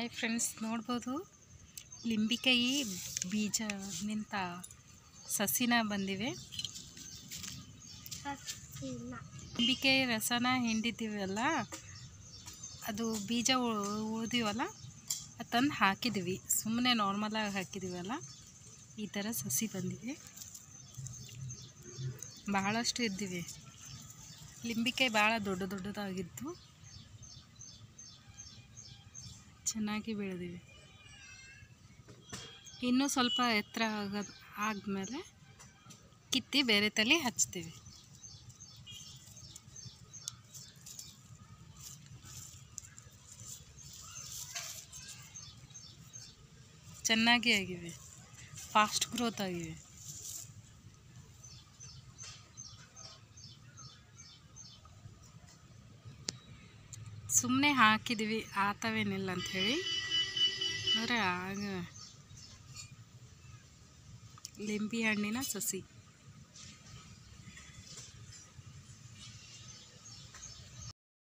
Hi friends, ನೋಡ್ಬೋದು ಲಿಂಬಿಕಾಯಿ ಬೀಜ ನಿಂತ ಸಸಿನ ಬಂದಿವೆ. ಲಿಂಬಿಕಾಯಿ ರಸನ ಹಿಂಡಿದ್ದೀವಲ್ಲ, ಅದು ಬೀಜ ಉಳಿದಿವಲ್ಲ ಅದು ತಂದು ಹಾಕಿದ್ವಿ. ಸುಮ್ಮನೆ ನಾರ್ಮಲಾಗಿ ಹಾಕಿದ್ದೀವಲ್ಲ, ಈ ಥರ ಸಸಿ ಬಂದಿವೆ. ಬಹಳಷ್ಟು ಇದ್ದಿವೆ. ಲಿಂಬಿಕಾಯಿ ಭಾಳ ದೊಡ್ಡದಾಗಿದ್ದು ಚೆನ್ನಾಗಿ ಬೆಳೆದಿವೆ. ಇನ್ನೂ ಸ್ವಲ್ಪ ಎತ್ತರ ಆದಮೇಲೆ ಕಿತ್ತಿ ಬೇರೆ ತಲೆ ಹಚ್ತೀವಿ. ಚೆನ್ನಾಗಿ ಆಗಿವೆ, ಫಾಸ್ಟ್ ಗ್ರೋತ್ ಆಗಿವೆ. ಸುಮ್ಮನೆ ಹಾಕಿದ್ವಿ, ಆತವೇನಿಲ್ಲ ಅಂಥೇಳಿ. ಆದರೆ ಆಗ ಲಿಂಬೆ ಹಣ್ಣಿನ ಸಸಿ.